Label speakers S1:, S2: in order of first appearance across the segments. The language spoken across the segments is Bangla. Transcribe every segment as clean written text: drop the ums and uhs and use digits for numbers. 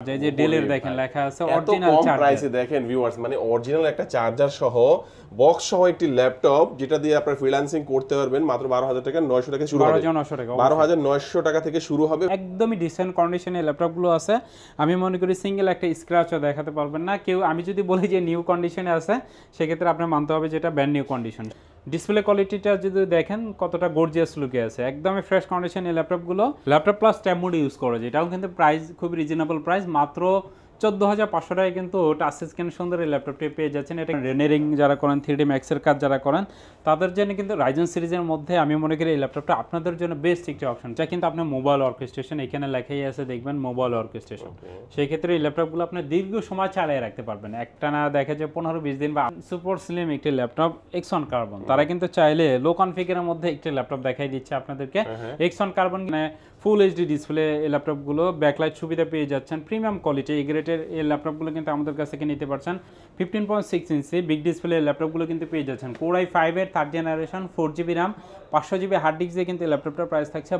S1: যে ডেলের দেখেন লেখা আছে
S2: অরিজিনাল চার্জার প্রাইসে দেখেন ভিউয়ার্স মানে অরিজিনাল একটা চার্জার সহ বক্স সহ একটি ল্যাপটপ যেটা দিয়ে আপনারা ফ্রিল্যান্সিং করতে পারবেন মাত্র 12000 টাকা 900 টাকা শুরু হবে 12900 টাকা থেকে শুরু হবে
S1: একদমই ডিসেন্ট কন্ডিশনে ল্যাপটপগুলো আছে আমি মনে করি সিঙ্গেল একটা স্ক্র্যাচও দেখাতে পারবেন না কেউ আমি যদি বলি যে নিউ কন্ডিশনে আছে সেক্ষেত্রে আপনার মানতে হবে যেটা ব্র্যান্ড নিউ কন্ডিশন ডিসপ্লে কোয়ালিটিটা যদি দেখেন কতটা গর্জিয়াস লুকে আছে একদমই ফ্রেশ কন্ডিশন এই laptop plus tab mode use করে যেটাও কিন্তু প্রাইস খুব রিজনেবল প্রাইস মাত্র 14500 টাকায় কিন্তু টাচ স্ক্রিন সুন্দর এই ল্যাপটপটি পেয়ে যাচ্ছেন এটা রেন্ডারিং যারা করেন 3D Max এর কাজ যারা করেন তাদের জন্য কিন্তু রাইজেন সিরিজের মধ্যে আমি মনে করি এই ল্যাপটপটা আপনাদের জন্য বেস্ট একটা অপশন যা কিন্তু আপনার মোবাইল ওয়ার্কস্টেশন এখানে লেখাই আছে দেখবেন মোবাইল ওয়ার্কস্টেশন সেই ক্ষেত্রে এই ল্যাপটপগুলো আপনি দীর্ঘ সময় চালিয়ে রাখতে পারবেন একটা না দেখা যায় 15-20 দিন বা সুপার স্লিম একটি ল্যাপটপ এক্সন কার্বন তারা কিন্তু চাইলে লো কনফিগারের মধ্যে একটি ল্যাপটপ দেখাই দিচ্ছে আপনাদেরকে এক্সন কার্বন ফুল এইচডি ডিসপ্লে এই ল্যাপটপগুলো ব্যাকলাইট সুবিধা পেয়ে যাচ্ছেন প্রিমিয়াম কোয়ালিটি এই গ্রেডের এই ল্যাপটপগুলো কিন্তু আমাদের কাছ থেকে নিতে পারছেন 15.6 ইঞ্চি বিগ ডিসপ্লে ল্যাপটপগুলো কিন্তু পেয়ে যাচ্ছেন Core i5 এর 3rd generation 4GB RAM 500GB hard disk দিয়ে কিন্তু এই ল্যাপটপটার প্রাইস থাকছে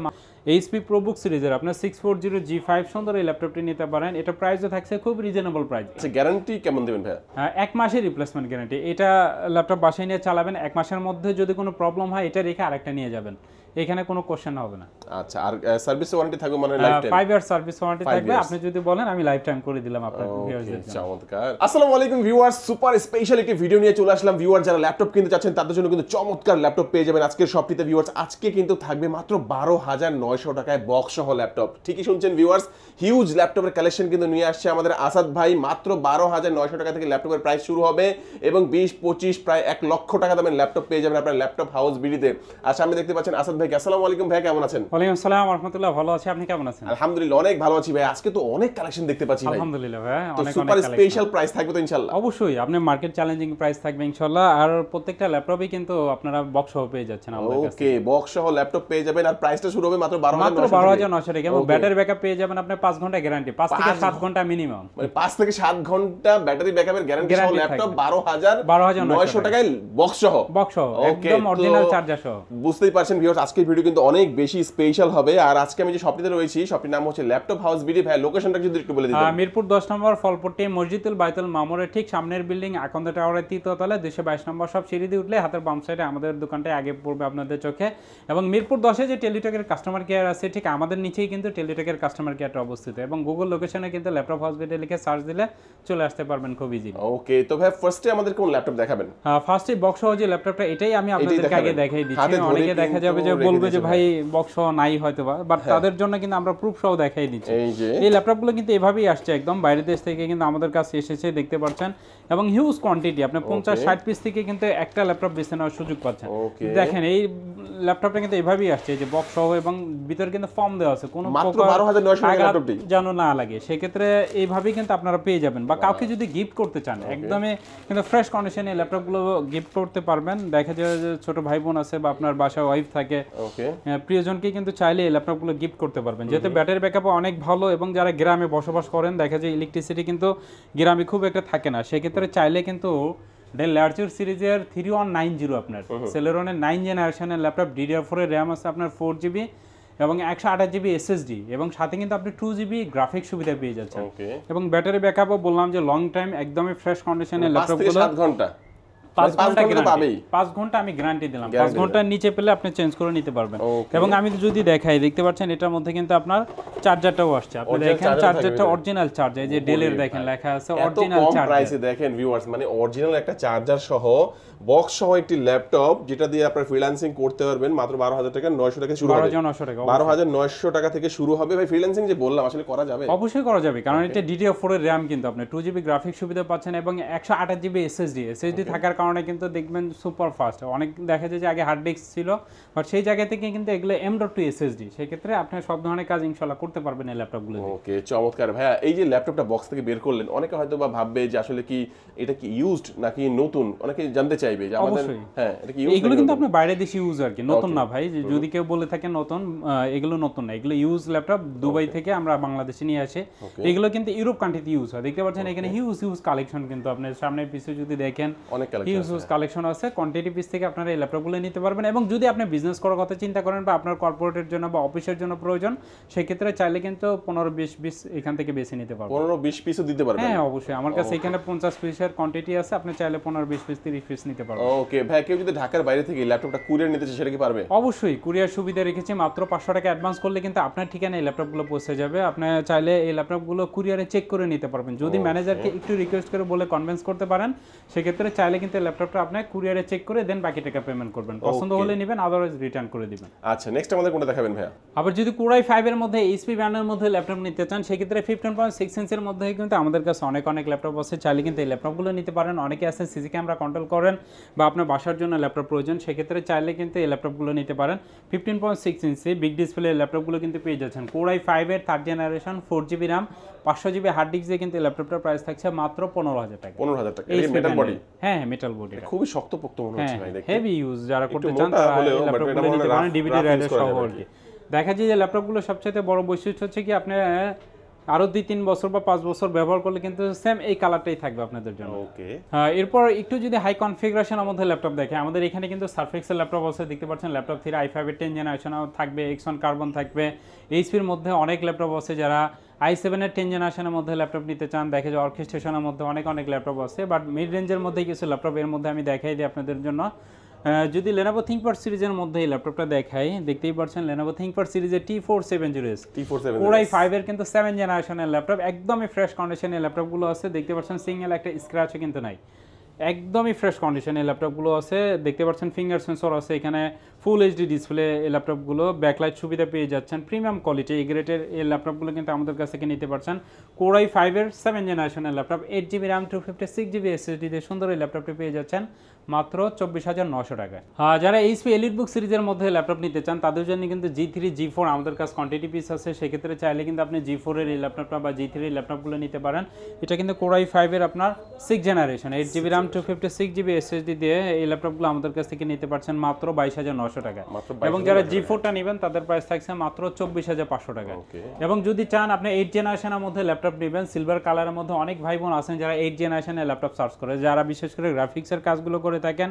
S1: HP ProBook সিরিজের আপনার 640G5 সুন্দর এই ল্যাপটপটি নিতে পারেন এটা প্রাইসও থাকছে খুব রিজনেবল প্রাইস
S2: আচ্ছা গ্যারান্টি কেমন দিবেন ভাই
S1: এক মাসের রিপ্লেসমেন্ট গ্যারান্টি এটা ল্যাপটপ বাসায় নিয়ে চালাবেন এক মাসের মধ্যে যদি কোনো প্রবলেম হয় এটা রেখে আরেকটা নিয়ে যাবেন এখানে কোনো কোশ্চেন হবে না
S2: আচ্ছা আর সার্ভিস ওয়ারেন্টি থাকবে মানে life time
S1: 5 year service warranty থাকবে আপনি যদি বলেন আমি লাইফ টাইম করে দিলাম আপনার ভিউয়ারদের জন্য
S2: চমৎকার আসসালামু আলাইকুম ভিউয়ার্স সুপার স্পেশাল একটি ভিডিও নিয়ে চলে আসলাম ভিউয়ার যারা ল্যাপটপ কিনতে চাচ্ছেন তাদের জন্য কিন্তু চমৎকার ল্যাপটপ পেয়ে যাবেন আজকের শপটিতে ভিউয়ার্স আজকে কিন্তু থাকবে মাত্র 12900 টাকায় বক্স সহ ল্যাপটপ ঠিকই শুনছেন ভিউয়ার্স হিউজ ল্যাপটপের কালেকশন কিন্তু নিয়ে আসছে আমাদের আসাদ ভাই মাত্র 12900 টাকা থেকে ল্যাপটপের প্রাইস শুরু হবে এবং 20-25 প্রায় 1 লক্ষ টাকা দামের ল্যাপটপ পেয়ে যাবেন আপনার ল্যাপটপ হাউস বিডিতে আর সামনে দেখতে পাচ্ছেন আসাদ ভাই আসসালামু আলাইকুম ভাই কেমন আছেন
S1: ওয়ালাইকুম আসসালাম ওয়া রাহমাতুল্লাহ ভালো আছি আপনি কেমন আছেন
S2: আলহামদুলিল্লাহ অনেক ভালো আছি ভাই আজকে তো অনেক কালেকশন দেখতে পাচ্ছি ভাই
S1: আলহামদুলিল্লাহ ভাই অনেক
S2: সুপার স্পেশাল প্রাইস থাকবে তো ইনশাআল্লাহ
S1: অবশ্যই আপনি মার্কেট চ্যালেঞ্জিং প্রাইস থাকবে ইনশাআল্লাহ আর প্রত্যেকটা ল্যাপটপই কিন্তু আপনারা বক্স সহ পেয়ে যাচ্ছেন আমাদের কাছে
S2: ওকে বক্স সহ ল্যাপটপ পেয়ে যাবেন আর প্রাইসটা শুরু হবে মাত্র
S1: 12900 টাকা এবং ব্যাটারি ব্যাকআপ পেয়ে যাবেন আপনি 5 ঘন্টা গ্যারান্টি 5 থেকে 7 ঘন্টা মিনিমাম
S2: মানে 5 থেকে 7 ঘন্টা ব্যাটারি ব্যাকআপের গ্যারান্টি সহ ল্যাপটপ 12900 টাকায় বক্স সহ
S1: একদম অরিজিনাল চার্জার সহ
S2: বুঝতেই পারছেন ভিউয়ার্স আজকের ভিডিও কিন্তু অনেক বেশি স্পেশাল হবে আর আজকে আমি যে শপটিতে রয়েছি শপটির নাম হচ্ছে ল্যাপটপ হাউস বিডি ভাই লোকেশনটা যদি একটু বলে দিতেন
S1: মিরপুর 10 নম্বর ফলপট্টি মসজিদুল বাইতুল মামুরের ঠিক সামনের বিল্ডিং আকন্দ টাওয়ারের তৃতীয় তলায় 222 নম্বর সব সিঁড়ি দিয়ে উঠলে হাতের বাম সাইডে আমাদের দোকানটা আগে পড়বে আপনাদের চোখে এবং মিরপুর 10 এ যে টেলিটকের কাস্টমার কেয়ার আছে ঠিক আমাদের নিচেই কিন্তু টেলিটকের কাস্টমার কেয়ারটা অবস্থিত এবং গুগল লোকেশনে কিন্তু ল্যাপটপ হাউস বিডি লিখে সার্চ দিলে চলে আসতে পারবেন খুব ইজি
S2: ওকে তো ভাই ফার্স্টে আমাদের কোন ল্যাপটপ দেখাবেন
S1: ফার্স্টে বক্স সহ যে ল্যাপটপটা এটাই আমি আপনাদেরকে আগে দেখাই দিচ্ছি অনেকে দেখা যাবে যে বলবে যে ভাই বক্স সহ নাই হয়তোবা বাট তাদের জন্য কিন্তু আমরা প্রুফ সহ দেখাই দিচ্ছি এই ল্যাপটপগুলো কিন্তু এভাবেই আসছে একদম বাইরের দেশ থেকে কিন্তু আমাদের কাছে এসেছে দেখতে পাচ্ছেন এবং হিউজ কোয়ান্টিটি আপনি 50-60 পিস থেকে কিন্তু একটা ল্যাপটপ বেছে নেওয়ার সুযোগ পাচ্ছেন দেখেন এই ল্যাপটপটা কিন্তু এভাবেই আসছে যে বক্স সহ এবং ভিতরে কিন্তু ফর্ম দেওয়া আছে কোনো
S2: মাত্র 12900 টাকা ল্যাপটপটি
S1: যেন না লাগে সেক্ষেত্রে এইভাবেই কিন্তু আপনারা পেয়ে যাবেন বা কাউকে যদি গিফট করতে চান একদমই কিন্তু ফ্রেশ কন্ডিশনে ল্যাপটপগুলো গিফট করতে পারবেন দেখা যায় যে ছোট ভাই বোন আছে বা আপনার বাসায় ওয়াইফ থাকে প্রিয়জনকে কিন্তু চাইলে এই ল্যাপটপগুলো গিফট করতে পারবেন যেহেতু ব্যাটারি ব্যাকআপ অনেক ভালো এবং যারা গ্রামে বসবাস করেন দেখা যায় ইলেকট্রিসিটি কিন্তু গ্রামে খুব একটা থাকে না সেক্ষেত্রে চাইলে কিন্তু ডেল ল্যাটিটিউড সিরিজের 3190 আপনার সেলেরনের 9 জেনারেশনের ল্যাপটপ DDR4 এর RAM আছে আপনার 4GB এবং 128GB SSD এবং সাথে কিন্তু আপনি 2GB গ্রাফিক্স সুবিধা পেয়ে যাচ্ছেন এবং ব্যাটারি ব্যাকআপও বললাম যে লং টাইম একদমই ফ্রেশ কন্ডিশনের ল্যাপটপগুলো
S2: 7 ঘন্টা
S1: 5 ঘন্টা আমি গ্যারান্টি দিলাম 5 ঘন্টার নিচে পেলে আপনি চেঞ্জ করে নিতে পারবেন এবং আমি যদি দেখাই দেখতে পাচ্ছেন এটার মধ্যে কিন্তু আপনার চার্জারটাও আসছে আপনি দেখেন চার্জারটা অরিজিনাল চার্জার এই যে ডেলের দেখেন লেখা আছে অরিজিনাল চার্জার
S2: প্রাইসে দেখেন ভিউয়ার্স মানে অরিজিনাল একটা চার্জার সহ বক্স সহ একটি ল্যাপটপ যেটা দিয়ে আপনারা ফ্রিল্যান্সিং করতে পারবেন মাত্র 12000 টাকা 900 টাকা শুরু হবে 12900 টাকা থেকে শুরু হবে ভাই ফ্রিল্যান্সিং যে বললাম আসলে করা যাবে
S1: অবশ্যই করা যাবে কারণ এটা DDR4 এর RAM কিন্তু আপনি 2GB গ্রাফিক্স সুবিধা পাচ্ছেন এবং 128GB SSD থাকার কারণে কিন্তু দেখবেন সুপার ফাস্ট অনেক দেখা যায় যে আগে হার্ড ডিস্ক ছিল বাট সেই জায়গা থেকে কিন্তু এগুলো M.2 SSD সেই ক্ষেত্রে আপনি সব ধরনের কাজ ইনশাআল্লাহ করতে পারবেন এই ল্যাপটপগুলো
S2: ওকে চমৎকার ভাইয়া এই যে ল্যাপটপটা বক্স থেকে বের করলেন অনেকে হয়তো বা ভাববে যে আসলে কি এটা কি ইউজড নাকি নতুন অনেকে জানতে চাইবে যে আমাদের হ্যাঁ এটা কি ইউজড
S1: এগুলো কিন্তু আপনি বাইরে দেশে ইউজ আর কি নতুন না ভাই যদি কেউ বলে থাকে নতুন এগুলো নতুন না এগুলো ইউজ ল্যাপটপ দুবাই থেকে আমরা বাংলাদেশে নিয়ে আসি এগুলো কিন্তু ইউরোপ কান্ট্রিতে ইউজ হয় দেখতে পাচ্ছেন এখানে হিউজ কালেকশন কিন্তু আপনি সামনে পিছে যদি দেখেন হিউজ কালেকশন আছে। কোয়ান্টিটি পিস থেকে আপনারা এই ল্যাপটপগুলো নিতে পারবেন, এবং যদি আপনি বিজনেস করার কথা চিন্তা করেন বা আপনার কর্পোরেটের জন্য বা অফিসের জন্য প্রয়োজন, সেক্ষেত্রে চাইলে কিন্তু 15-20 পিস এখান থেকে বেছে নিতে পারবেন।
S2: 15-20 পিসও দিতে পারবেন?
S1: হ্যাঁ অবশ্যই, আমার কাছে এখানে 50 পিসের কোয়ান্টিটি আছে, আপনি চাইলে 15-20 পিস 30 পিস নিতে পারবেন।
S2: ওকে ভাই, কেউ যদি ঢাকার বাইরে থেকে ল্যাপটপটা কুরিয়ার নিতে চায় সেটা কি পারবে?
S1: অবশ্যই কুরিয়ার সুবিধা রেখেছি। মাত্র 500 টাকা অ্যাডভান্স করলে কিন্তু আপনার ঠিকানায় এই ল্যাপটপগুলো পৌঁছে যাবে। আপনি চাইলে এই ল্যাপটপগুলো কুরিয়ারে চেক করে নিতে পারবেন। যদি ম্যানেজারকে একটু রিকোয়েস্ট করে বলে কনভিন্স করতে পারেন, সেক্ষেত্রে চাইলে কিন্তু ল্যাপটপটা আপনি কুরিয়ারে চেক করে দেন বাকি টাকা পেমেন্ট করবেন। পছন্দ হলে নেবেন, আদারওয়াইজ রিটার্ন করে দিবেন।
S2: আচ্ছা, নেক্সট আমাদের কোনটা দেখাবেন ভাইয়া?
S1: আবার যদি কোরাই 5 এর মধ্যে এইচপি ব্র্যান্ডের মধ্যে ল্যাপটপ নিতে চান, সেক্ষেত্রে 15.6 ইঞ্চের মধ্যে কিন্তু আমাদের কাছে অনেক ল্যাপটপ আছে। চাইলে কিন্তু এই ল্যাপটপগুলো নিতে পারেন। অনেকে আছে সিসি ক্যামেরা কন্ট্রোল করেন বা আপনার বাসার জন্য ল্যাপটপ প্রয়োজন, সেক্ষেত্রে চাইলে কিন্তু এই ল্যাপটপগুলো নিতে পারেন। 15.6 ইঞ্চি বিগ ডিসপ্লে ল্যাপটপগুলো কিন্তু পেয়ে যাচ্ছেন। কোরাই 5 এর 3rd generation 4GB RAM 500GB hard disk দিয়ে কিন্তু এই ল্যাপটপটার প্রাইস থাকছে মাত্র 15,000 টাকা।
S2: 15,000 টাকা। এই মেটাল বডি?
S1: হ্যাঁ মেটাল বডি,
S2: খুবই শক্তপোক্ত মনে হচ্ছে ভাই দেখতে।
S1: হেভি ইউজ যারা করতে চান তারা এই ল্যাপটপগুলো নিতে পারেন। ডিভিডি রাইডার সহ আর কি। দেখা যায় যে ল্যাপটপগুলো সবচেয়ে বড় বৈশিষ্ট্য হচ্ছে কি, আপনি আরো 2-3 বছর বা 5 বছর ব্যবহার করলে কিন্তু সেম এই কালারটাই থাকবে আপনাদের জন্য।
S2: ওকে।
S1: এরপর একটু যদি হাই কনফিগারেশনের মধ্যে ল্যাপটপ দেখে, আমাদের এখানে কিন্তু সারফেক্সের ল্যাপটপ আছে, দেখতে পাচ্ছেন ল্যাপটপ 3 i5 এর 10 জেনারেশন থাকবে, এক্সন কার্বন থাকবে। এইচপির মধ্যে অনেক ল্যাপটপ আছে, যারা i7 এর 10 জেনারেশনের মধ্যে ল্যাপটপ নিতে চান, দেখে যে অর্কেস্ট্রেশনের মধ্যে অনেক ল্যাপটপ আছে, বাট মিড রেঞ্জের মধ্যে কিছু ল্যাপটপ এর মধ্যে আমি দেখাই দিই আপনাদের জন্য। যদি Lenovo ThinkPad সিরিজের মধ্যে এই ল্যাপটপটা দেখাই, দেখতেই পাচ্ছেন Lenovo ThinkPad সিরিজের T470S Core i5 এর কিন্তু 7 জেনারেশনের ল্যাপটপ, একদমই ফ্রেশ কন্ডিশনের ল্যাপটপগুলো আছে। দেখতে পাচ্ছেন সিঙ্গেল একটা স্ক্র্যাচও কিন্তু নাই, একদমই ফ্রেশ কন্ডিশনে ল্যাপটপগুলো আছে। দেখতে পাচ্ছেন ফিঙ্গার সেন্সর আছে এখানে, ফুল এইচডি ডিসপ্লে এই ল্যাপটপগুলো, ব্যাকলাইট সুবিধা পেয়ে যাচ্ছেন, প্রিমিয়াম কোয়ালিটি এই গ্রেডের এই ল্যাপটপগুলো কিন্তু আমাদের কাছ থেকে নিতে পারছেন। কোরাই 5 এর 7 জেনারেশনের laptop 8GB RAM 256GB SSD দিয়ে সুন্দর এই ল্যাপটপটি পেয়ে যাচ্ছেন মাত্র 24,900 টাকায়। যারা এইচপি এলিটবুক সিরিজের মধ্যে ল্যাপটপ নিতে চান, তাদের জন্য কিন্তু G3 G4 আমাদের কাছে কোয়ান্টিটি পিস আছে। সেক্ষেত্রে চাইলে কিন্তু আপনি G4 এর এই ল্যাপটপটা বা G3 এর ল্যাপটপগুলো নিতে পারেন। এটা কিন্তু কোরাই 5 এর আপনার 6 generation 8GB RAM 256GB SSD দিয়ে এই ল্যাপটপগুলো আমাদের কাছ থেকে নিতে পারছেন মাত্র 22,900 টাকা। এবং যারা G4টা নেবেন তাদের প্রাইস থাকছে মাত্র 24,500 টাকা। এবং যদি চান আপনি 8 জেনারেশনের মধ্যে ল্যাপটপ নেবেন, সিলভার কালারের মধ্যে অনেক ভাই বোন আছেন যারা 8 জেনারেশনের ল্যাপটপ সার্চ করে, যারা বিশেষ করে গ্রাফিক্সের কাজগুলো করে থাকেন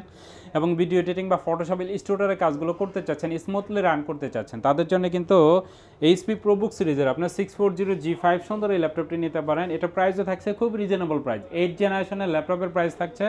S1: এবং ভিডিও এডিটিং বা ফটোশপ ইলাস্ট্রেটরের কাজগুলো করতে চাচ্ছেন, স্মুথলি রান করতে চাচ্ছেন, তাদের জন্য কিন্তু এইচপি প্রোবুক সিরিজের আপনার 640G5 সুন্দর এই ল্যাপটপটি নিতে পারেন। এটা প্রাইসও থাকছে খুব রিজনেবল প্রাইস। 8 জেনারেশনের ল্যাপটপের প্রাইস থাকছে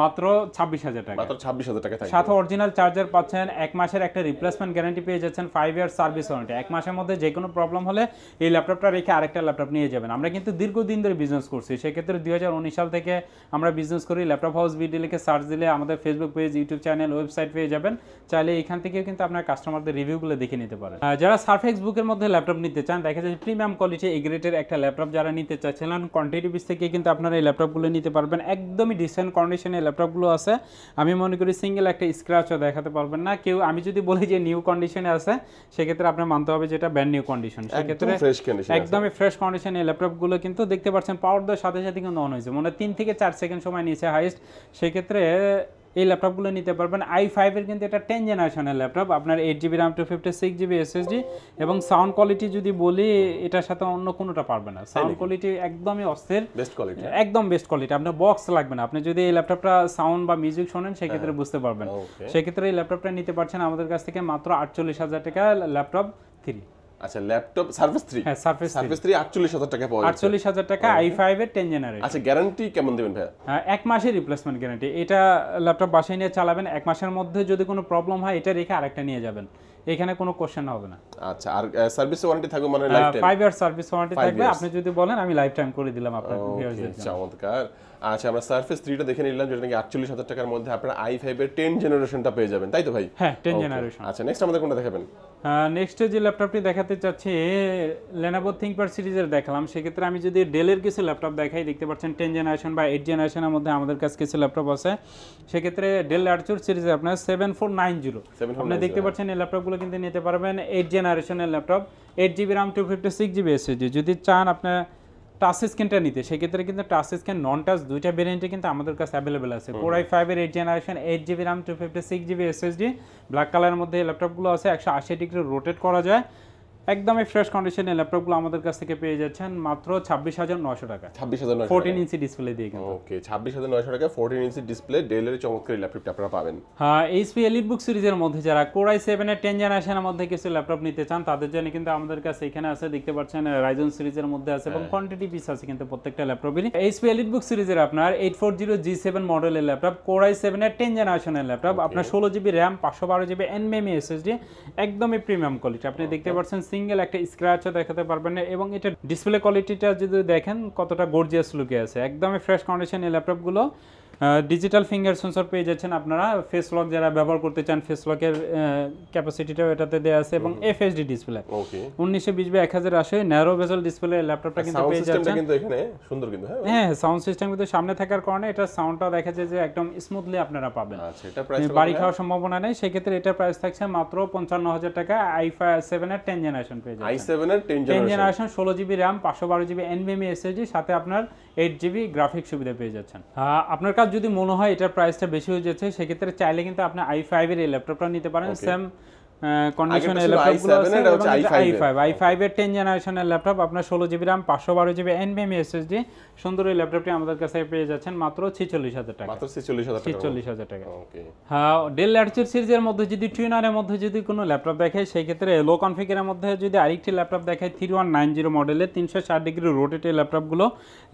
S1: মাত্র 26,000 টাকা।
S2: মাত্র 26,000 টাকা থাকবে।
S1: সাথে অরিজিনাল চার্জার পাচ্ছেন, 1 মাসের একটা রিপ্লেসমেন্ট গ্যারান্টি পেয়ে যাচ্ছেন, 5 ইয়ার সার্ভিস ওয়ারেন্টি। 1 মাসের মধ্যে যে কোনো প্রবলেম হলে এই ল্যাপটপটা রেখে আরেকটা ল্যাপটপ নিয়ে যাবেন। আমরা কিন্তু দীর্ঘদিন ধরে বিজনেস করছি, সেক্ষেত্রে 2019 সাল থেকে আমরা বিজনেস করি। ল্যাপটপ হাউস বিডি লিখে সার্চ দিলে আমাদের Facebook page, YouTube channel, website পেয়ে যাবেন। চাইলে এখান থেকেও কিন্তু আপনার কাস্টমারদের রিভিউগুলো দেখে নিতে পারেন। যারা সারফেক্স বুকের মধ্যে ল্যাপটপ নিতে চান, দেখা যাচ্ছে প্রিমিয়াম কোয়ালিটি এই গ্রেডের একটা ল্যাপটপ যারা নিতে চাচ্ছিলেন, কোয়ান্টিটি পিস থেকে কিন্তু আপনারা এই ল্যাপটপগুলো নিতে পারবেন। একদমই ডিসেন্ট কন্ডিশনে এই ল্যাপটপগুলো আছে। আমি মনে করি সিঙ্গেল একটা স্ক্র্যাচও দেখাতে পারবেন না কেউ। আমি যদি বলি যে নিউ কন্ডিশনে আছে, সেক্ষেত্রে আপনার মানতে হবে যেটা ব্র্যান্ড নিউ কন্ডিশন। সেক্ষেত্রে একদমই ফ্রেশ কন্ডিশনে এই ল্যাপটপগুলো কিন্তু দেখতে পাচ্ছেন পাওয়ার দেওয়ার সাথে সাথে কিন্তু অন হয়েছে, মানে 3 থেকে 4 সেকেন্ড সময় নিয়েছে হাইস্ট। সেক্ষেত্রে এই ল্যাপটপগুলো নিতে পারবেন। i5 এর কিন্তু এটা 10 জেনারেশনের ল্যাপটপ, আপনার 8GB RAM 256GB SSD এবং সাউন্ড কোয়ালিটি যদি বলি এটার সাথে অন্য কোনোটা পারবে না। সাউন্ড কোয়ালিটি একদমই অস্থির, বেস্ট কোয়ালিটি, একদম বেস্ট কোয়ালিটি। আপনার বক্স লাগবে না, আপনি যদি এই ল্যাপটপটা সাউন্ড বা মিউজিক শোনেন সেক্ষেত্রে বুঝতে পারবেন। সেক্ষেত্রে এই ল্যাপটপটা নিতে পারছেন আমাদের কাছ থেকে মাত্র 48,000 টাকা ল্যাপটপ 3।
S2: আচ্ছা, ল্যাপটপ সারফেস 3,
S1: হ্যাঁ সারফেস
S2: 3 48,000 টাকা পাওয়া যাচ্ছে।
S1: 48,000 টাকা i5 এর 10 জেনারেশন।
S2: আচ্ছা, গ্যারান্টি কেমন দিবেন ভাই?
S1: 1 মাসের রিপ্লেসমেন্ট গ্যারান্টি। এটা ল্যাপটপ বাসায় নিয়ে চালাবেন, 1 মাসের মধ্যে যদি কোনো প্রবলেম হয় এটা রেখে আরেকটা নিয়ে যাবেন, এখানে কোনো কোশ্চেন হবে না।
S2: আচ্ছা, আর সার্ভিস ওয়ারেন্টি থাকবে মানে life time?
S1: 5 year service warranty থাকবে, আপনি যদি বলেন আমি লাইফ টাইম করে দিলাম আপনার ভিউয়ারদের জন্য।
S2: চমৎকার। আচ্ছা, আমরা সারফেস 3টা দেখে নিলাম, যেটা নাকি 48,000 টাকার মধ্যে আপনারা i5 এর 10 জেনারেশনটা পেয়ে যাবেন, তাই তো ভাই?
S1: হ্যাঁ 10 জেনারেশন।
S2: আচ্ছা, নেক্সট আমাদের কোনটা দেখাবেন?
S1: নেক্সট যে ল্যাপটপটি দেখাতে চাচ্ছি Lenovo ThinkPad সিরিজের দেখালাম। সেক্ষেত্রে আমি যদি ডেলের কিছু ল্যাপটপ দেখাই, দেখতে পাচ্ছেন 10 জেনারেশন বা 8 জেনারেশনের মধ্যে আমাদের কাছে কিছু ল্যাপটপ আছে। সেক্ষেত্রে ডেল ল্যাটিটিউড সিরিজে আপনার 7490 আপনি দেখতে পাচ্ছেন এই ল্যাপটপগুলো কিন্তু নিতে পারবেন। 8 জেনারেশনের laptop, 8GB RAM 256GB SSD। যদি চান আপনার টাচ স্ক্রিনটা নিতে, সেক্ষেত্রে কিন্তু টাচ স্ক্রিন নন টাচ দুইটা ভেরিয়েন্টে কিন্তু আমাদের কাছে অ্যাভেলেবেল আছে। Core i5 এর 8 generation 8GB RAM 256GB SSD black কালারের মধ্যে এই ল্যাপটপগুলো আছে। 180 ডিগ্রি রোটেট করা যায়, একদমই ফ্রেশ কন্ডিশনের ল্যাপটপগুলো আমাদের কাছ থেকে পেয়ে যাচ্ছেন মাত্র 26,900 টাকা।
S2: 26,900
S1: 14 ইঞ্চি ডিসপ্লে দিয়ে কিন্তু।
S2: ওকে 26,900 টাকা 14 ইঞ্চি ডিসপ্লে ডেলের চমৎকার ল্যাপটপটা আপনারা পাবেন।
S1: হ্যাঁ, এইচপি এলিটবুক সিরিজের মধ্যে যারা Core i7 এর 10 জেনারেশনের মধ্যে কিছু ল্যাপটপ নিতে চান তাদের জন্য কিন্তু আমাদের কাছে এখানে আছে, দেখতে পাচ্ছেন Ryzen সিরিজের মধ্যে আছে এবং কোয়ান্টিটি পিস আছে কিন্তু প্রত্যেকটা ল্যাপটপেরই। এইচপি এলিটবুক সিরিজের আপনার 840G7 মডেলের ল্যাপটপ, Core i7 এর 10 জেনারেশনের ল্যাপটপ, আপনার 16GB RAM 512GB NVMe SSD, একদমই প্রিমিয়াম কোয়ালিটি। আপনি দেখতে পাচ্ছেন সিঙ্গেল একটা স্ক্র্যাচও দেখাতে পারবেন না এবং এটা ডিসপ্লে কোয়ালিটিটা যদি দেখেন কতটা গর্জিয়াস লুকে আছে, একদমই ফ্রেশ কন্ডিশন এই ল্যাপটপগুলো। ডিজিটাল ফিঙ্গার সেন্সর পেয়ে যাচ্ছেন আপনারা, ফেস লক যারা ব্যবহার করতে চান ফেস লকের ক্যাপাসিটিটাও এটাতে দেওয়া আছে এবং এফএসডি ডিসপ্লে।
S2: ওকে
S1: 1920x1080 ন্যারো বেজেল ডিসপ্লে ল্যাপটপটা কিন্তু পেয়ে যাচ্ছেন।
S2: কিন্তু এখানে সুন্দর কিন্তু
S1: হ্যাঁ, সাউন্ড সিস্টেম কিন্তু সামনে থাকার কারণে এটা সাউন্ডটা দেখা যায় যে একদম স্মুথলি আপনারা পাবেন।
S2: আচ্ছা, এটা প্রাইস
S1: বাড়ি খাওয়ার সম্ভাবনা নেই, সেক্ষেত্রে এটা প্রাইস থাকছে মাত্র 55,000 টাকা। i7 এর 10 জেনারেশন পেয়ে যাচ্ছেন।
S2: i7 এর
S1: 10 generation 16GB RAM 512GB NVMe SSD, সাথে আপনার 8GB গ্রাফিক্স সুবিধা পেয়ে যাচ্ছেন। আপনার কাছে যদি মনে হয় এটার প্রাইসটা বেশি হয়ে যাচ্ছে, সেক্ষেত্রে চাইলে কিন্তু আপনি i5 এর এই ল্যাপটপটা নিতে পারেন। সেম কন্ডিশনের ল্যাপটপগুলো আছে, i5 এর 10 জেনারেশনের ল্যাপটপ, আপনার 16GB RAM 512GB NVMe SSD, সুন্দর এই ল্যাপটপটি আমাদের কাছে পেয়ে যাচ্ছেন মাত্র 46,000 টাকা।
S2: মাত্র 46,000
S1: টাকা।
S2: ওকে।
S1: হ্যাঁ, ডেল ল্যাটিটিউড সিরিজের মধ্যে যদি টুইনারের মধ্যে যদি কোনো ল্যাপটপ দেখায়, সেই ক্ষেত্রে লো কনফিগারের মধ্যে যদি আরেকটি ল্যাপটপ দেখায় 3190 মডেলের 360 ডিগ্রি রোটেটেড ল্যাপটপগুলো,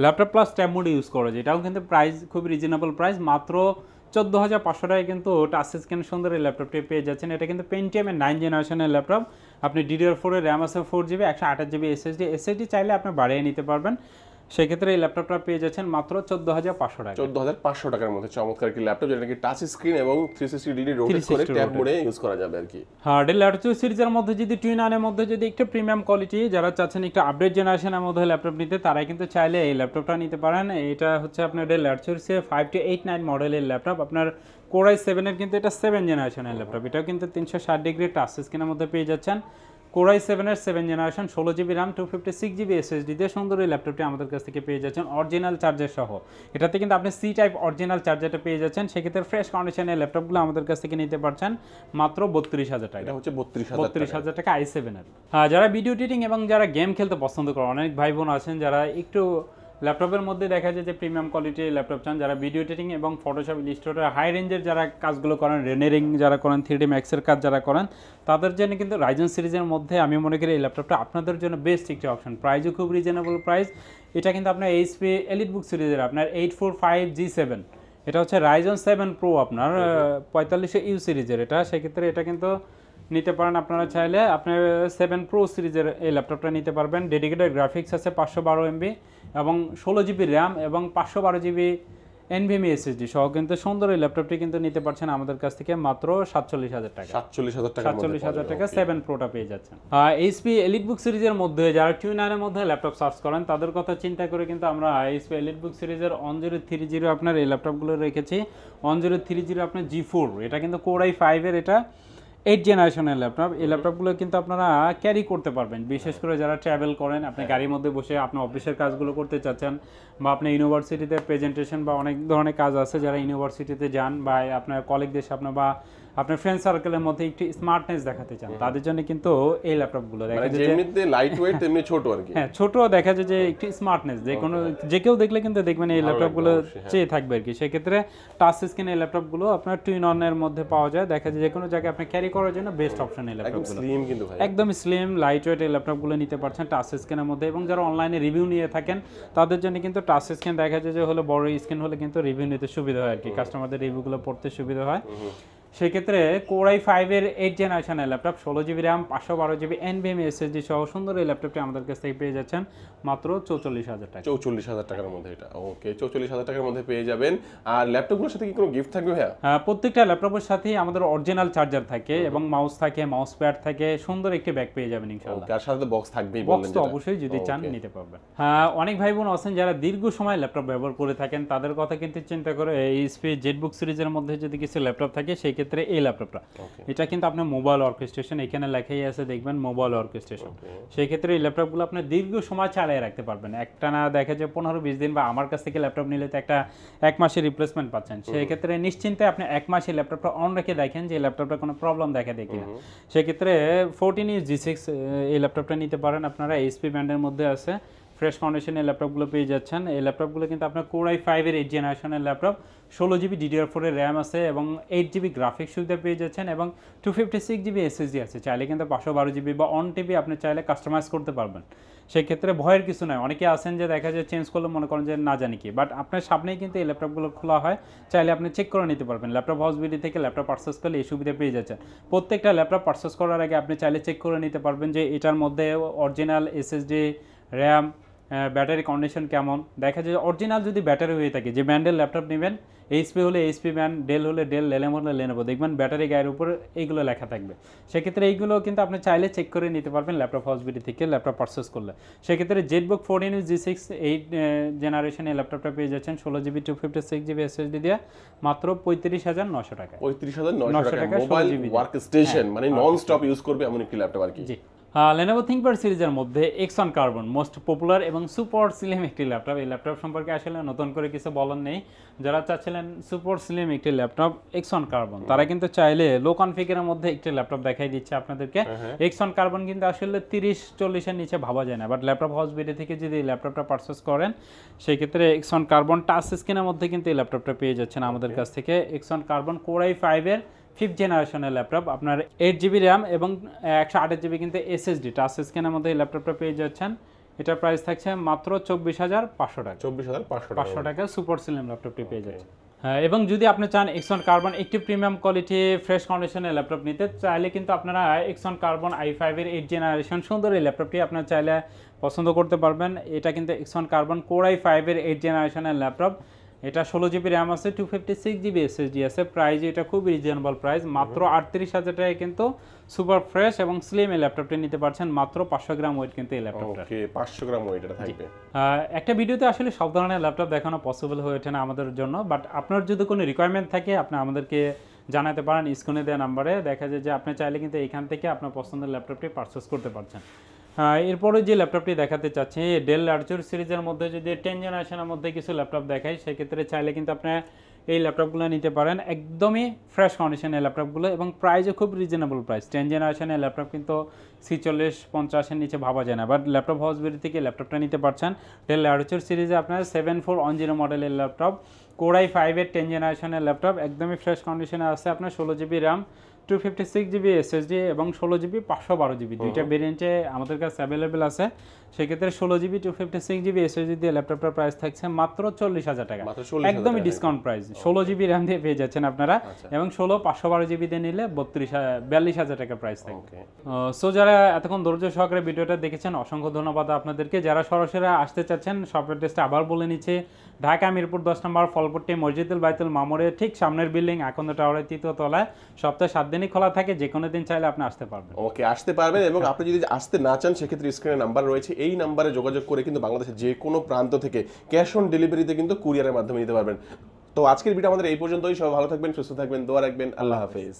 S1: laptop plus tab mode use করা যায়, এটাও কিন্তু প্রাইস খুব রিজনেবল প্রাইস, মাত্র 14,500 টাকায় কিন্তু টাচ স্ক্রিন সুন্দর এই ল্যাপটপটি পেয়ে যাচ্ছেন। এটা কিন্তু পেন্টিয়ামের 9 জেনারেশনের ল্যাপটপ, আপনি DDR4 এর র্যাম আছে 4GB 128GB SSD চাইলে আপনি বাড়িয়ে নিতে পারবেন, সেক্ষেত্রে এই ল্যাপটপটা পেয়ে যাচ্ছেন মাত্র 14,500 টাকা।
S2: 14,500 টাকার মধ্যে চমৎকার একটি ল্যাপটপ, যেটা নাকি টাচ স্ক্রিন এবং 360 ডিগ্রি রোটেট করে ট্যাব মোডে ইউজ করা যাবে আর কি।
S1: হ্যাঁ, ডেল ল্যাটিটিউড সিরিজের মধ্যে যদি টুইনারের মধ্যে যদি একটু প্রিমিয়াম কোয়ালিটি যারা চাচ্ছেন একটু আপডেট জেনারেশনের মধ্যে ল্যাপটপ নিতে, তারাই কিন্তু চাইলে এই ল্যাপটপটা নিতে পারেন। এটা হচ্ছে আপনার ডেল ল্যাটিটিউড 5289 মডেলের ল্যাপটপ, আপনার Core i7 এর কিন্তু এটা 7 জেনারেশনের ল্যাপটপ, এটাও কিন্তু 360 ডিগ্রি টাচ স্ক্রিনের মধ্যে পেয়ে যাচ্ছেন। Core i7 এর 7 generation 16GB RAM 256GB SSD দিয়ে সুন্দর এই ল্যাপটপটি আমাদের কাছ থেকে পেয়ে যাচ্ছেন অরিজিনাল চার্জার সহ। এটাতে কিন্তু আপনি সি টাইপ অরিজিনাল চার্জারটা পেয়ে যাচ্ছেন, সেক্ষেত্রে ফ্রেশ কন্ডিশনের ল্যাপটপগুলো আমাদের কাছ থেকে নিতে পারছেন মাত্র 32,000 টাকা।
S2: এটা হচ্ছে 32,000
S1: টাকা i7 এর। যারা ভিডিও এডিটিং এবং যারা গেম খেলতে পছন্দ করেন, অনেক ভাই বোন আছেন যারা একটু ল্যাপটপের মধ্যে দেখা যায় যে প্রিমিয়াম কোয়ালিটির ল্যাপটপ চান, যারা ভিডিও এডিটিং এবং ফটোশপ ইলাস্ট্রেটর হাই রেঞ্জের যারা কাজগুলো করেন, রেন্ডারিং যারা করেন, 3D Max এর কাজ যারা করেন, তাদের জন্য কিন্তু Ryzen সিরিজের মধ্যে আমি মনে করি এই ল্যাপটপটা আপনাদের জন্য বেস্ট একটি অপশন। প্রাইসও খুব রিজনেবল প্রাইস। এটা কিন্তু আপনার এইচপি এলিটবুক সিরিজের আপনার 845G7, এটা হচ্ছে Ryzen 7 Pro আপনার 4500U সিরিজের এটা, সেক্ষেত্রে এটা কিন্তু নিতে পারেন আপনারা চাইলে। আপনার 7 Pro সিরিজের এই ল্যাপটপটা নিতে পারবেন। ডেডিকেটেড গ্রাফিক্স আছে 512MB এবং 16GB RAM এবং 512GB NVMe SSD সহ কিন্তু সুন্দর এই ল্যাপটপটি কিন্তু নিতে পারছেন আমাদের কাছ থেকে মাত্র 47,000 টাকা। 47,000 টাকা 7 Proটা পেয়ে যাচ্ছেন। এইচপি এলিটবুক সিরিজের মধ্যে যারা টুইনারের মধ্যে ল্যাপটপ সার্চ করেন, তাদের কথা চিন্তা করে কিন্তু আমরা এইচপি এলিটবুক সিরিজের 1030 আপনার এই ল্যাপটপগুলো রেখেছি। 1030 আপনার G4, এটা কিন্তু Core i5 এর এটা 8 জেনারেশনের ল্যাপটপ। এই ল্যাপটপগুলো কিন্তু আপনারা ক্যারি করতে পারবেন, বিশেষ করে যারা ট্রাভেল করেন, আপনি গাড়ির মধ্যে বসে আপনার অফিসের কাজগুলো করতে চাচ্ছেন, বা আপনি ইউনিভার্সিটিতে প্রেজেন্টেশন বা অনেক ধরনের কাজ আছে যারা ইউনিভার্সিটিতে যান, বা আপনার কলিগদের সামনে বা আপনার ফ্রেন্ড সার্কেলের মধ্যে একটু স্মার্টনেস দেখাতে চান, তাদের জন্য কিন্তু এই ল্যাপটপগুলো দেখা যায় যে
S2: এমনিতে লাইট ওয়েট তেমনি ছোট আর কি।
S1: হ্যাঁ, ছোট দেখা যায় যে একটু স্মার্টনেস, যে কোনো যে কেউ দেখলে কিন্তু দেখবেন এই ল্যাপটপগুলো চেয়ে থাকবে আর কি। সেক্ষেত্রে টাচ স্ক্রিন এই ল্যাপটপগুলো আপনার টুইন অনের মধ্যে পাওয়া যায়, দেখা যায় যে কোনো জায়গায় আপনি ক্যারি করার জন্য বেস্ট অপশন এই ল্যাপটপগুলো।
S2: স্লিম কিন্তু ভাই,
S1: একদম স্লিম লাইট ওয়েট এই ল্যাপটপগুলো নিতে পারছেন টাচ স্ক্রিনের মধ্যে। এবং যারা অনলাইনে রিভিউ নিয়ে থাকেন, তাদের জন্য কিন্তু টাচ স্ক্রিন দেখা যায় যে হলো বড় স্ক্রিন হলে কিন্তু রিভিউ নিতে সুবিধা হয় আর কি, কাস্টমারদের রিভিউগুলো পড়তে সুবিধা হয়। সেক্ষেত্রে Core i5 এর 8 জেনারেশনের laptop 16GB RAM 512GB NVMe SSD সহ সুন্দর এই ল্যাপটপটি আমাদের কাছ থেকে পেয়ে যাচ্ছেন মাত্র 44,000 টাকা।
S2: 44,000 টাকার মধ্যে এটা। ওকে, 44,000 টাকার মধ্যে পেয়ে যাবেন। আর ল্যাপটপগুলোর সাথে কি কোনো গিফট থাকবে ভাইয়া?
S1: প্রত্যেকটা ল্যাপটপের সাথেই আমাদের অরিজিনাল চার্জার থাকে এবং মাউস থাকে, মাউস প্যাড থাকে, সুন্দর একটি ব্যাগ পেয়ে যাবেন ইনশাআল্লাহ।
S2: তার সাথে বক্স থাকবেই বললেন,
S1: বক্স তো অবশ্যই যদি চান নিতে পারবেন। অনেক ভাই বোন আছেন যারা দীর্ঘ সময় ল্যাপটপ ব্যবহার করে থাকেন, তাদের কথা কিন্তু চিন্তা করে এইচপি জেটবুক সিরিজের মধ্যে যদি কিছু ল্যাপটপ থাকে, সেই ক্ষেত্রে এই ল্যাপটপটা এটা কিন্তু আপনার মোবাইল ওয়ার্ক স্টেশন, এখানে লেখাই আছে দেখবেন মোবাইল ওয়ার্ক স্টেশন। সেই ক্ষেত্রে এই ল্যাপটপগুলো আপনি দীর্ঘ সময় চালিয়ে রাখতে পারবেন, একটা না দেখা যায় 15-20 দিন, বা আমার কাছ থেকে ল্যাপটপ নিলে তো একটা 1 মাসের রিপ্লেসমেন্ট পাচ্ছেন। সেই ক্ষেত্রে নিশ্চিন্তে আপনি 1 মাসে ল্যাপটপটা অন রেখে দেখেন যে ল্যাপটপটা কোনো প্রবলেম দেখা দেয় কিনা। সেক্ষেত্রে 14 G6 এই ল্যাপটপটা নিতে পারেন আপনারা, এইচপি ব্র্যান্ডের মধ্যে আছে, ফ্রেশ কন্ডিশনের ল্যাপটপগুলো পেয়ে যাচ্ছেন। এই ল্যাপটপগুলো কিন্তু আপনার Core i5 এর 8th জেনারেশনের ল্যাপটপ, 16GB DDR4 এর র্যাম আছে এবং 8GB গ্রাফিক্স সুবিধা পেয়ে যাচ্ছেন এবং 256GB SSD আছে। চাইলে কিন্তু 512GB বা 1TB আপনি চাইলে কাস্টমাইজ করতে পারবেন। সেক্ষেত্রে ভয়ের কিছু নয়। অনেকে আছেন যে দেখা যায় চেঞ্জ করলে মনে করেন যে না জানি কি, বাট আপনার সামনেই কিন্তু এই ল্যাপটপগুলো খোলা হয়, চাইলে আপনি চেক করে নিতে পারবেন। ল্যাপটপ হাউস বিডি থেকে ল্যাপটপ পারচেস করলে এই সুবিধা পেয়ে যাচ্ছেন। প্রত্যেকটা ল্যাপটপ পারচেস করার আগে আপনি চাইলে চেক করে নিতে পারবেন যে এটার মধ্যে original SSD, RAM, battery condition কেমন। দেখা যায় অরিজিনাল যদি ব্যাটারি হয়ে থাকে, যে ব্র্যান্ডের ল্যাপটপ নেবেন, এইচপি হলে এইচপি ব্র্যান্ড, ডেল হলে ডেল, লেনোভো হলে লেনোভো, দেখবেন ব্যাটারি গায়ের উপর এইগুলো লেখা থাকবে। সেক্ষেত্রে এইগুলো কিন্তু আপনি চাইলে চেক করে নিতে পারবেন ল্যাপটপ হাউস বিডি থেকে ল্যাপটপ পারচেস করলে। সেক্ষেত্রে জেটবুক 14 G6 8th জেনারেশনের ল্যাপটপটা পেয়ে যাচ্ছেন 16GB 256GB SSD দিয়ে মাত্র 35,900 টাকায়।
S2: 35,900 টাকা মোবাইল ওয়ার্ক স্টেশন, মানে নন স্টপ ইউজ করবে এমন একটি ল্যাপটপ আর কি।
S1: জি, Lenovo ThinkPad সিরিজের মধ্যে Xon Carbon মোস্ট পপুলার এবং সুপার স্লিম একটি ল্যাপটপ। এই ল্যাপটপ সম্পর্কে আসলে নতুন করে কিছু বলার নেই। যারা চাচ্ছিলেন সুপার স্লিম একটি ল্যাপটপ Xon Carbon, তারা কিন্তু চাইলে লো কনফিগারের মধ্যে একটি ল্যাপটপ দেখাই দিচ্ছে আপনাদেরকে। Xon Carbon কিন্তু আসলে 30-40 এর নিচে ভাবা যায় না, বাট ল্যাপটপ হাউস বিডি থেকে যদি এই ল্যাপটপটা পারচেস করেন, সেই ক্ষেত্রে Xon Carbon টাচ স্ক্রিনের মধ্যে কিন্তু এই ল্যাপটপটা পেয়ে যাচ্ছেন আমাদের কাছ থেকে। Xon Carbon Core i5 এর 5th জেনারেশনের ল্যাপটপ, আপনার 8GB র্যাম এবং 128GB কিন্তু SSD টাচ স্ক্রিনের মধ্যে এই ল্যাপটপটা পেয়ে যাচ্ছেন। এটার প্রাইস থাকছে মাত্র 24,500 টাকা।
S2: 24,500
S1: টাকা সুপার স্লিম ল্যাপটপটি পেয়ে যাচ্ছেন। হ্যাঁ, এবং যদি আপনি চান Xon Carbon একটি প্রিমিয়াম কোয়ালিটি ফ্রেশ কন্ডিশনের ল্যাপটপ নিতে, চাইলে কিন্তু আপনারা Xon Carbon i5 এর 8th জেনারেশন সুন্দর এই ল্যাপটপটি আপনারা চাইলে পছন্দ করতে পারবেন। এটা কিন্তু Xon Carbon Core i5 এর 8th জেনারেশনের ল্যাপটপ। এটা 16GB র্যাম আছে, 256GB SSD আছে। প্রাইস এটা খুব রিজনেবল প্রাইস, মাত্র 38,000 টাকায় কিন্তু সুপার ফ্রেশ এবং স্লিম এই ল্যাপটপটি নিতে পারছেন। মাত্র 500 গ্রাম ওয়েট কিন্তু এই ল্যাপটপটা।
S2: ওকে, 500 গ্রাম ওয়েট এটা থাকবে।
S1: একটা ভিডিওতে আসলে সব ধরনের ল্যাপটপ দেখানো পসিবল হয়ে ওঠে না আমাদের জন্য, বাট আপনার যদি কোনো রিকোয়ারমেন্ট থাকে আপনি আমাদেরকে জানাতে পারেন স্ক্রিনে দেওয়া নাম্বারে। দেখা যায় যে আপনি চাইলে কিন্তু এখান থেকে আপনার পছন্দের ল্যাপটপটি পারচেস করতে পারছেন। এরপরে যে ল্যাপটপটি দেখাতে চাচ্ছি, ডেল ল্যাটিটিউড সিরিজের মধ্যে যদি 10th জেনারেশনের মধ্যে কিছু ল্যাপটপ দেখাই, সেক্ষেত্রে চাইলে কিন্তু আপনি এই ল্যাপটপগুলো নিতে পারেন। একদমই ফ্রেশ কন্ডিশনের ল্যাপটপগুলো এবং প্রাইসও খুব রিজনেবল প্রাইস। 10th জেনারেশনের ল্যাপটপ কিন্তু 46-50 এর নিচে ভাবা যায় না, বাট ল্যাপটপ হাউস বিডি থেকে ল্যাপটপটা নিতে পারছেন। ডেল ল্যাটিটিউড সিরিজে আপনার 7410 মডেলের ল্যাপটপ, Core i5 এর 10th জেনারেশনের ল্যাপটপ, একদমই ফ্রেশ কন্ডিশনে আছে। আপনার 16GB র্যাম, 256GB SSD এবং 16GB 512GB দুইটা ভেরিয়েন্টে আমাদের কাছে অ্যাভেলেবেল আছে। সেক্ষেত্রে 16GB 256GB SSD দিয়ে ল্যাপটপটার প্রাইস থাকছে মাত্র 40,000 টাকা, একদমই ডিসকাউন্ট প্রাইস। 16GB র্যাম দিয়ে পেয়ে যাচ্ছেন আপনারা এবং 512GB দিয়ে নিলে 42,000 টাকা প্রাইস থাকবে। সো যারা এতক্ষণ ধৈর্য সহকারে ভিডিওটা দেখেছেন, অসংখ্য ধন্যবাদ আপনাদেরকে। যারা সরাসরি আসতে চাচ্ছেন, শপ অ্যাড্রেসটা আবার বলে নিচ্ছে, ঢাকা মিরপুর 10 নম্বর ফলপট্টি মসজিদুল বাইতুল মামুরের ঠিক সামনের বিল্ডিং আকন্দ টাওয়ারের 3য় তলায়। সপ্তাহে 7 দিনই খোলা থাকে, যে কোনো দিন চাইলে আপনি আসতে পারবেন।
S2: ওকে, আসতে পারবেন। এবং আপনি যদি আসতে না চান, সেক্ষেত্রে স্ক্রিনে নাম্বার রয়েছে, এই নাম্বারে যোগাযোগ করে কিন্তু বাংলাদেশের যে কোনো প্রান্ত থেকে ক্যাশ অন ডেলিভারিতে কিন্তু কুরিয়ারের মাধ্যমে নিতে পারবেন। তো আজকের ভিডিও আমাদের এই পর্যন্তই। সবাই ভালো থাকবেন, সুস্থ থাকবেন, দোয়া রাখবেন। আল্লাহ হাফেজ।